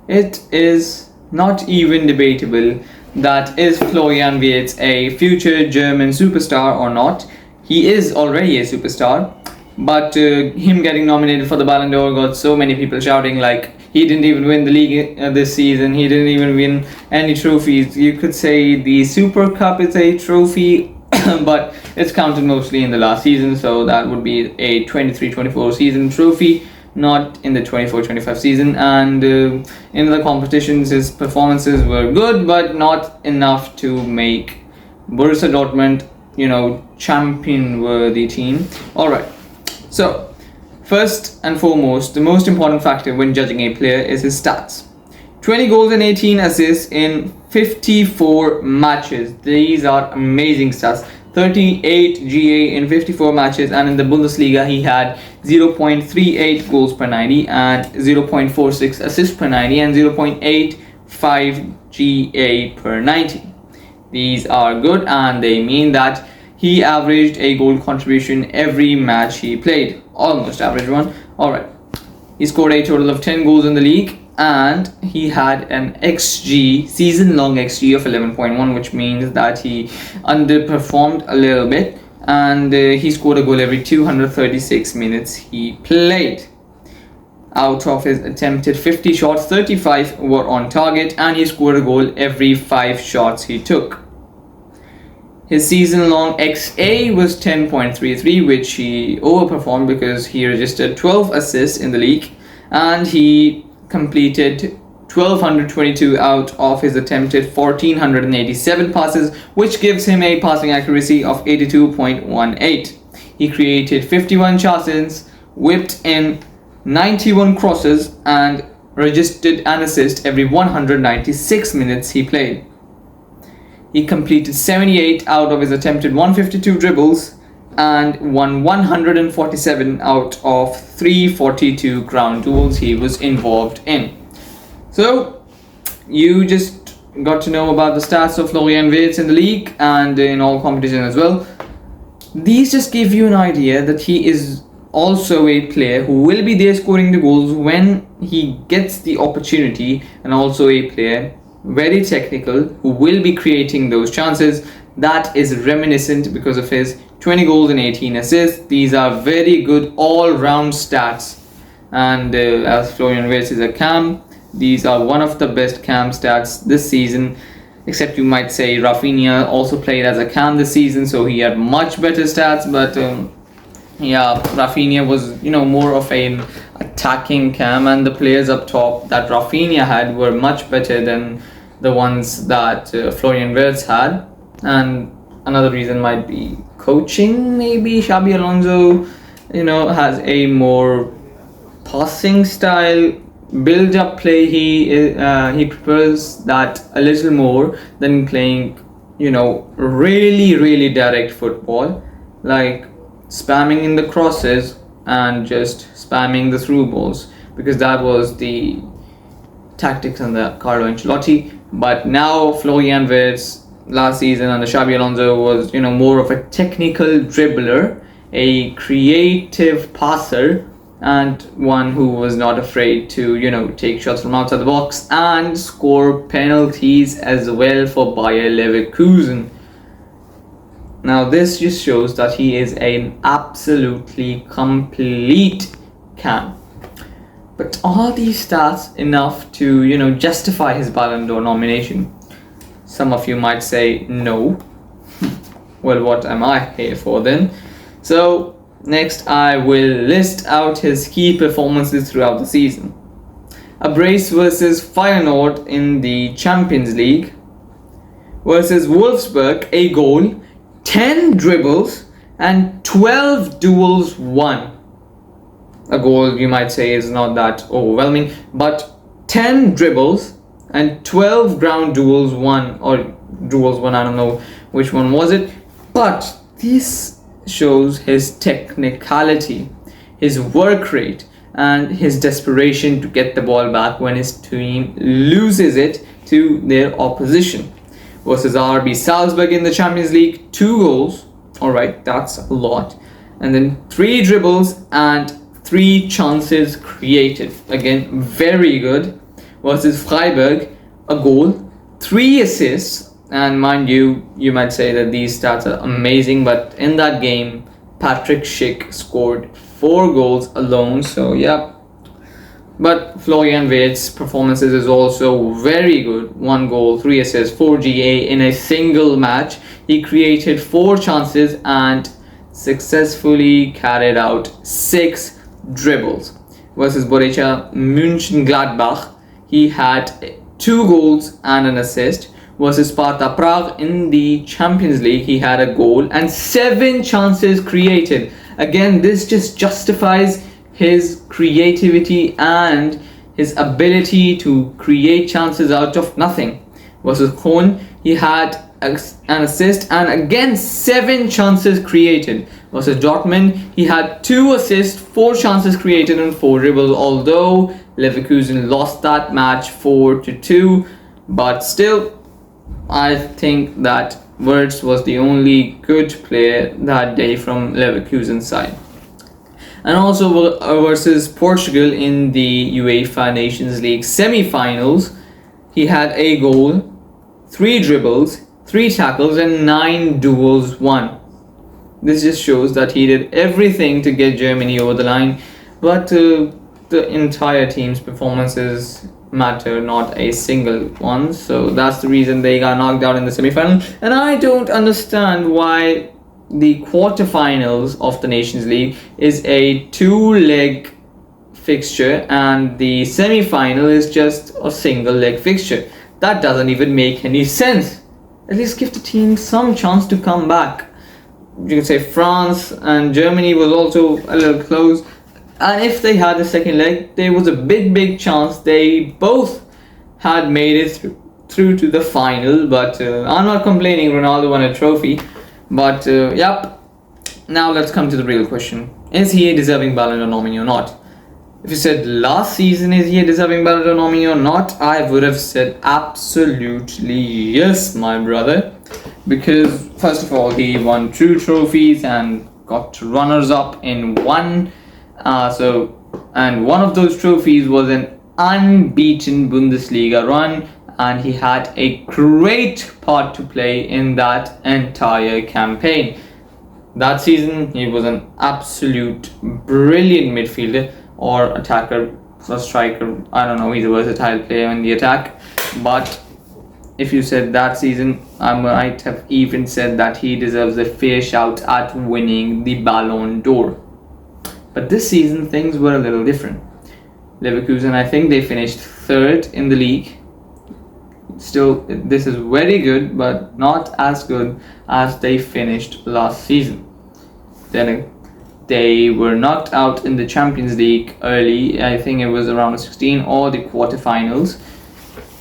It is not even debatable that is Florian Wirtz a future German superstar or not. He is already a superstar, but him getting nominated for the Ballon d'Or got so many people shouting like he didn't even win the league this season. He didn't even win any trophies. You could say the Super Cup is a trophy, but it's counted mostly in the last season, so that would be a 23-24 season trophy, not in the 24-25 season. And in the competitions, his performances were good, but not enough to make Borussia Dortmund, champion-worthy team. All right. So, first and foremost, the most important factor when judging a player is his stats. 20 goals and 18 assists in 54 matches. These are amazing stats. 38 GA in 54 matches, and in the Bundesliga he had 0.38 goals per 90 and 0.46 assists per 90 and 0.85 GA per 90. These are good, and they mean that he averaged a goal contribution every match he played. Almost average one. Alright. He scored a total of 10 goals in the league, and he had an XG, season-long XG of 11.1, which means that he underperformed a little bit, and he scored a goal every 236 minutes he played. Out of his attempted 50 shots, 35 were on target, and he scored a goal every 5 shots he took. His season-long XA was 10.33, which he overperformed because he registered 12 assists in the league, and he completed 1,222 out of his attempted 1,487 passes, which gives him a passing accuracy of 82.18. He created 51 chances, whipped in 91 crosses, and registered an assist every 196 minutes he played. He completed 78 out of his attempted 152 dribbles and won 147 out of 342 ground duels he was involved in. So, you just got to know about the stats of Florian Wirtz in the league and in all competitions as well. These just give you an idea that he is also a player who will be there scoring the goals when he gets the opportunity, and also a player very technical who will be creating those chances. That is reminiscent because of his 20 goals and 18 assists. These are very good all-round stats, and as Florian Wirtz is a cam, these are one of the best cam stats this season, except you might say Rafinha also played as a cam this season, so he had much better stats, but Rafinha was more of an attacking cam, and the players up top that Rafinha had were much better than the ones that Florian Wirtz had. And another reason might be coaching. Maybe Xabi Alonso has a more passing style, build up play. He prefers that a little more than playing really direct football, like spamming in the crosses and just spamming the through balls, because that was the tactics under Carlo Ancelotti. But now Florian Wirtz last season under Xabi Alonso was more of a technical dribbler, a creative passer, and one who was not afraid to take shots from outside the box and score penalties as well for Bayer Leverkusen. Now this just shows that he is an absolutely complete cam. But are these stats enough to justify his Ballon d'Or nomination? Some of you might say no. Well, what am I here for then? So next I will list out his key performances throughout the season. A brace versus Feyenoord in the Champions League. Versus Wolfsburg, a goal, 10 dribbles and 12 duels won. A goal, you might say, is not that overwhelming, but 10 dribbles and 12 ground duels won, or duels won, I don't know which one was it, but this shows his technicality, his work rate, and his desperation to get the ball back when his team loses it to their opposition. Versus RB Salzburg in the Champions League, 2 goals, alright, that's a lot, and then 3 dribbles and 3 chances created. Again, very good. versus Freiburg, a goal, 3 assists. And mind you, you might say that these stats are amazing, but in that game, Patrick Schick scored 4 goals alone. So yeah. But Florian Wirtz's performances is also very good. 1 goal, 3 assists, 4 GA in a single match. He created 4 chances and successfully carried out 6 dribbles. Versus Borussia Mönchengladbach, he had 2 goals and an assist. Versus Sparta Prague in the Champions League, he had a goal and 7 chances created. Again, this just justifies his creativity and his ability to create chances out of nothing. Versus Köln, he had an assist and again 7 chances created. Versus Dortmund, he had 2 assists, 4 chances created and 4 dribbles, although Leverkusen lost that match 4-2. But still, I think that Wirtz was the only good player that day from Leverkusen's side. And also versus Portugal in the UEFA Nations League semi-finals, he had a goal, 3 dribbles, 3 tackles and 9 duels won. This just shows that he did everything to get Germany over the line, but the entire team's performances matter, not a single one. So that's the reason they got knocked out in the semi-final. And I don't understand why the quarterfinals of the Nations League is a 2-leg fixture and the semi-final is just a single leg fixture. That doesn't even make any sense. At least give the team some chance to come back. You can say France and Germany was also a little close, and if they had the second leg, there was a big chance they both had made it through to the final. But I'm not complaining, Ronaldo won a trophy. But yep, now let's come to the real question. Is he a deserving Ballon D'Or nominee or not? If you said last season is he a deserving Ballon D'Or nominee or not, I would have said absolutely yes, my brother. Because first of all, he won 2 trophies and got runners up in 1. And one of those trophies was an unbeaten Bundesliga run, and he had a great part to play in that entire campaign. That season, he was an absolute brilliant midfielder or attacker or striker. I don't know, he's a versatile player in the attack. But if you said that season, I might have even said that he deserves a fair shout at winning the Ballon d'Or. But this season, things were a little different. Leverkusen, I think they finished 3rd in the league. Still, this is very good, but not as good as they finished last season. Then they were knocked out in the Champions League early. I think it was around the 16 or the quarterfinals.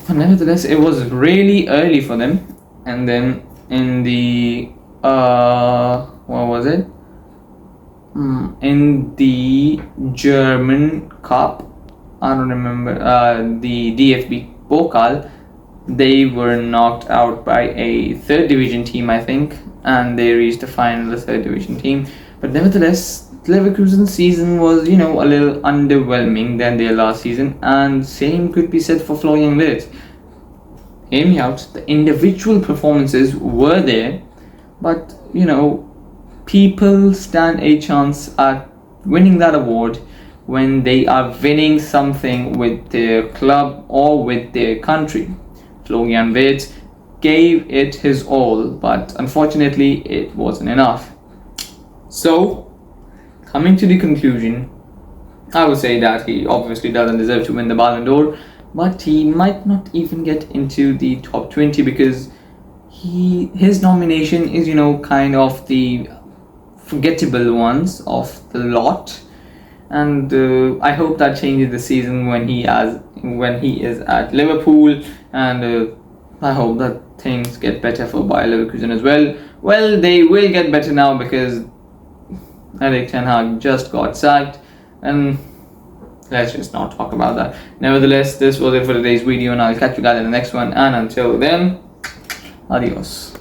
But nevertheless, it was really early for them. And then in the what was it? In the German Cup, I don't remember, the DFB Pokal, they were knocked out by a 3rd division team, I think, and they reached the final, the 3rd division team. But nevertheless, Leverkusen's season was, a little underwhelming than their last season, and same could be said for Florian Wirtz. Hear me out, the individual performances were there, but, people stand a chance at winning that award when they are winning something with their club or with their country. Florian Wirtz gave it his all, but unfortunately it wasn't enough. So, coming to the conclusion, I would say that he obviously doesn't deserve to win the Ballon d'Or, but he might not even get into the top 20 because his nomination is, kind of the forgettable ones of the lot. And I hope that changes the season when he is at Liverpool, and I hope that things get better for Bayer Leverkusen as well. Well, they will get better now because Erik ten Hag just got sacked, and let's just not talk about that. Nevertheless, this was it for today's video, and I'll catch you guys in the next one, and until then, adios.